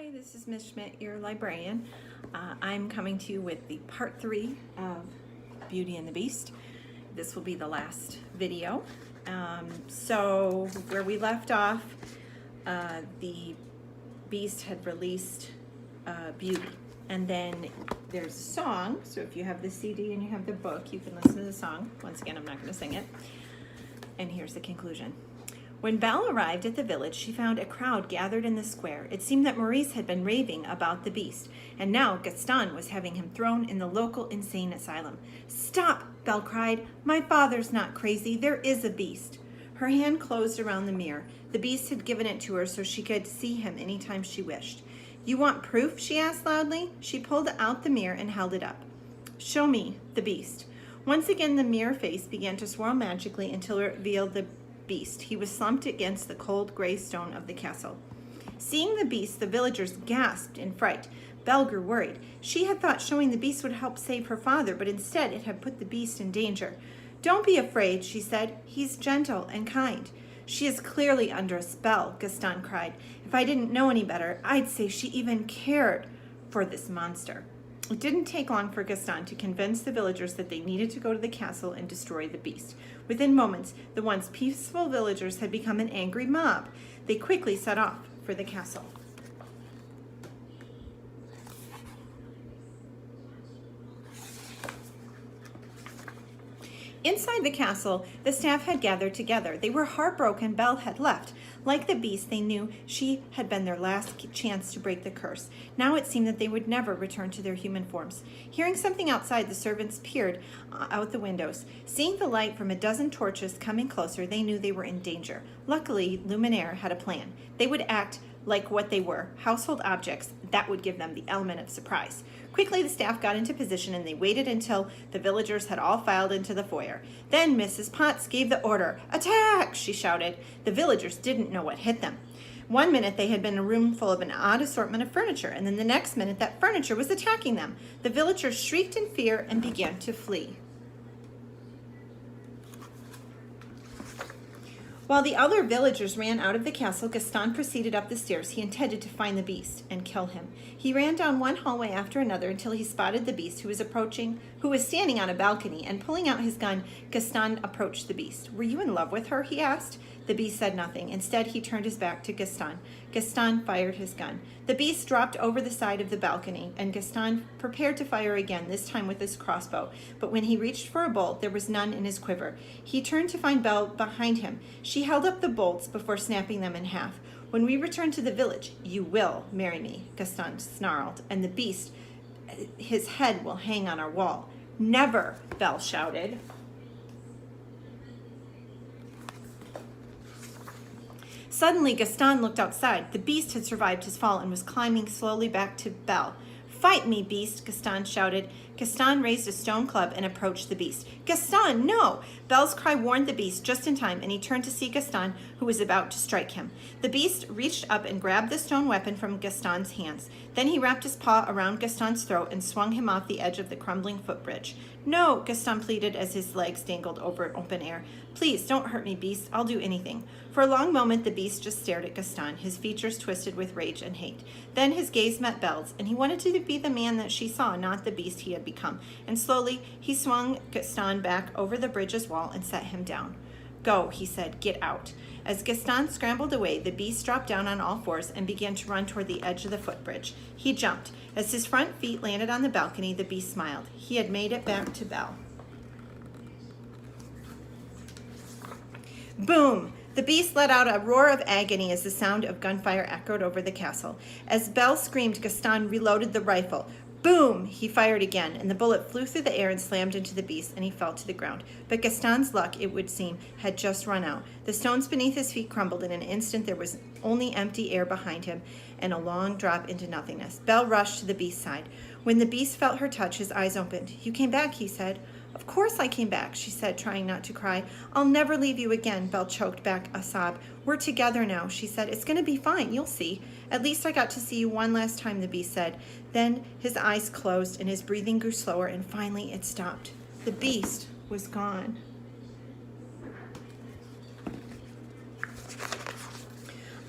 Hi, this is Ms. Schmidt, your librarian. I'm coming to you with the part 3 of Beauty and the Beast. This will be the last video. So where we left off, the Beast had released Beauty. And then there's a song, so if you have the CD and you have the book, you can listen to the song. Once again, I'm not going to sing it. And here's the conclusion. When Belle arrived at the village, she found a crowd gathered in the square. It seemed that Maurice had been raving about the Beast, and now Gaston was having him thrown in the local insane asylum. "Stop!" Belle cried. "My father's not crazy. There is a Beast." Her hand closed around the mirror. The Beast had given it to her so she could see him anytime she wished. "You want proof?" she asked loudly. She pulled out the mirror and held it up. "Show me the Beast." Once again, the mirror face began to swirl magically until it revealed the Beast. He was slumped against the cold gray stone of the castle. Seeing the Beast, the villagers gasped in fright. Belle grew worried. She had thought showing the Beast would help save her father, but instead it had put the Beast in danger. "Don't be afraid," she said. "He's gentle and kind." "She is clearly under a spell," Gaston cried. "If I didn't know any better, I'd say she even cared for this monster." It didn't take long for Gaston to convince the villagers that they needed to go to the castle and destroy the Beast. Within moments, the once peaceful villagers had become an angry mob. They quickly set off for the castle. Inside the castle, the staff had gathered together. They were heartbroken Belle had left. Like the Beast, they knew she had been their last chance to break the curse. Now it seemed that they would never return to their human forms. Hearing something outside, the servants peered out the windows. Seeing the light from a dozen torches coming closer, they knew they were in danger. Luckily, Luminaire had a plan. They would act like what they were, household objects. That would give them the element of surprise. Quickly, the staff got into position and they waited until the villagers had all filed into the foyer. Then Mrs. Potts gave the order. "Attack!" she shouted. The villagers didn't know what hit them. One minute they had been in a room full of an odd assortment of furniture, and then the next minute that furniture was attacking them. The villagers shrieked in fear and began to flee. While the other villagers ran out of the castle, Gaston proceeded up the stairs. He intended to find the Beast and kill him. He ran down one hallway after another until he spotted the Beast, who was standing on a balcony, and pulling out his gun, Gaston approached the Beast. "Were you in love with her?" he asked. The Beast said nothing. Instead, he turned his back to Gaston. Gaston fired his gun. The Beast dropped over the side of the balcony, and Gaston prepared to fire again, this time with his crossbow. But when he reached for a bolt, there was none in his quiver. He turned to find Belle behind him. She held up the bolts before snapping them in half. "When we return to the village, you will marry me," Gaston snarled, "and the Beast, his head will hang on our wall." "Never!" Belle shouted. Suddenly, Gaston looked outside. The Beast had survived his fall and was climbing slowly back to Belle. "Fight me, Beast!" Gaston shouted. Gaston raised a stone club and approached the Beast. "Gaston, no!" Belle's cry warned the Beast just in time, and he turned to see Gaston, who was about to strike him. The Beast reached up and grabbed the stone weapon from Gaston's hands. Then he wrapped his paw around Gaston's throat and swung him off the edge of the crumbling footbridge. "No!" Gaston pleaded as his legs dangled over open air. "Please, don't hurt me, Beast. I'll do anything." For a long moment, the Beast just stared at Gaston, his features twisted with rage and hate. Then his gaze met Belle's, and he wanted to be the man that she saw, not the Beast he had become. And slowly, he swung Gaston back over the bridge's wall and set him down. "Go," he said. "Get out." As Gaston scrambled away, the Beast dropped down on all fours and began to run toward the edge of the footbridge. He jumped. As his front feet landed on the balcony, the Beast smiled. He had made it back to Belle. Boom! The Beast let out a roar of agony as the sound of gunfire echoed over the castle. As Belle screamed, Gaston reloaded the rifle. Boom! He fired again, and the bullet flew through the air and slammed into the Beast, and he fell to the ground. But Gaston's luck, it would seem, had just run out. The stones beneath his feet crumbled. In an instant, there was only empty air behind him and a long drop into nothingness. Belle rushed to the Beast's side. When the Beast felt her touch, his eyes opened. "You came back," he said. "Of course I came back," she said, trying not to cry. "I'll never leave you again," Belle choked back a sob. "We're together now," she said. "It's going to be fine. You'll see." "At least I got to see you one last time," the Beast said. Then his eyes closed and his breathing grew slower, and finally it stopped. The Beast was gone.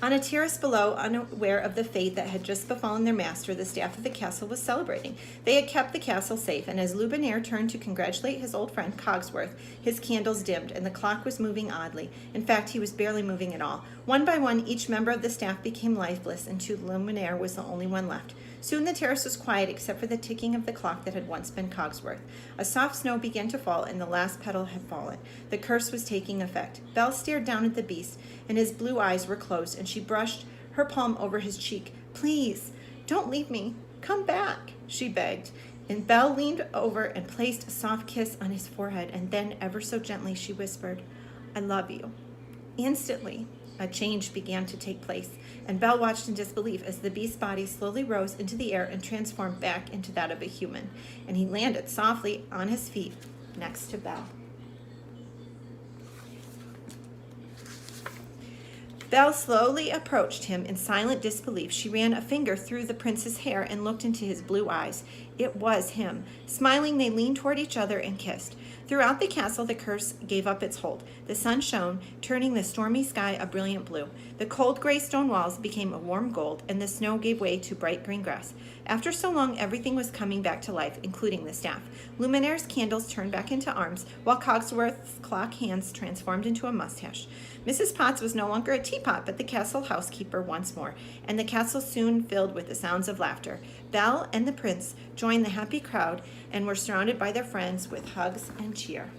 On a terrace below, unaware of the fate that had just befallen their master, the staff of the castle was celebrating. They had kept the castle safe, and as Lubinaire turned to congratulate his old friend Cogsworth, his candles dimmed, and the clock was moving oddly. In fact, he was barely moving at all. One by one, each member of the staff became lifeless, and Lubinaire was the only one left. Soon the terrace was quiet except for the ticking of the clock that had once been Cogsworth. A soft snow began to fall, and the last petal had fallen. The curse was taking effect. Belle stared down at the beast, and his blue eyes were closed, and she brushed her palm over his cheek. "Please, don't leave me. Come back," she begged. And Belle leaned over and placed a soft kiss on his forehead, and then, ever so gently, she whispered, "I love you." Instantly, a change began to take place, and Belle watched in disbelief as the beast's body slowly rose into the air and transformed back into that of a human, and he landed softly on his feet next to Belle. Belle slowly approached him in silent disbelief. She ran a finger through the prince's hair and looked into his blue eyes. It was him. Smiling, they leaned toward each other and kissed. Throughout the castle, the curse gave up its hold. The sun shone, turning the stormy sky a brilliant blue. The cold gray stone walls became a warm gold, and the snow gave way to bright green grass. After so long, everything was coming back to life, including the staff. Luminaire's candles turned back into arms, while Cogsworth's clock hands transformed into a mustache. Mrs. Potts was no longer a teapot, but the castle housekeeper once more, and the castle soon filled with the sounds of laughter. Belle and the prince joined the happy crowd and were surrounded by their friends with hugs and cheer.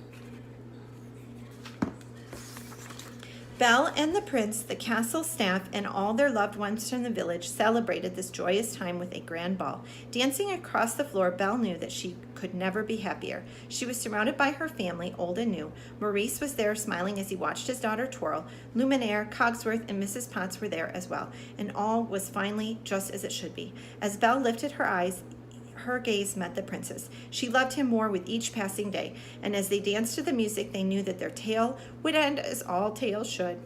Belle and the prince, the castle staff, and all their loved ones from the village celebrated this joyous time with a grand ball. Dancing across the floor, Belle knew that she could never be happier. She was surrounded by her family, old and new. Maurice was there smiling as he watched his daughter twirl. Luminaire, Cogsworth, and Mrs. Potts were there as well, and all was finally just as it should be. As Belle lifted her eyes, her gaze met the prince's. She loved him more with each passing day, and as they danced to the music, they knew that their tale would end as all tales should,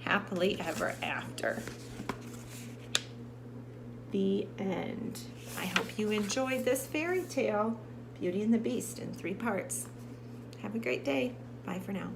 happily ever after. The end. I hope you enjoyed this fairy tale, Beauty and the Beast, in 3 parts. Have a great day. Bye for now.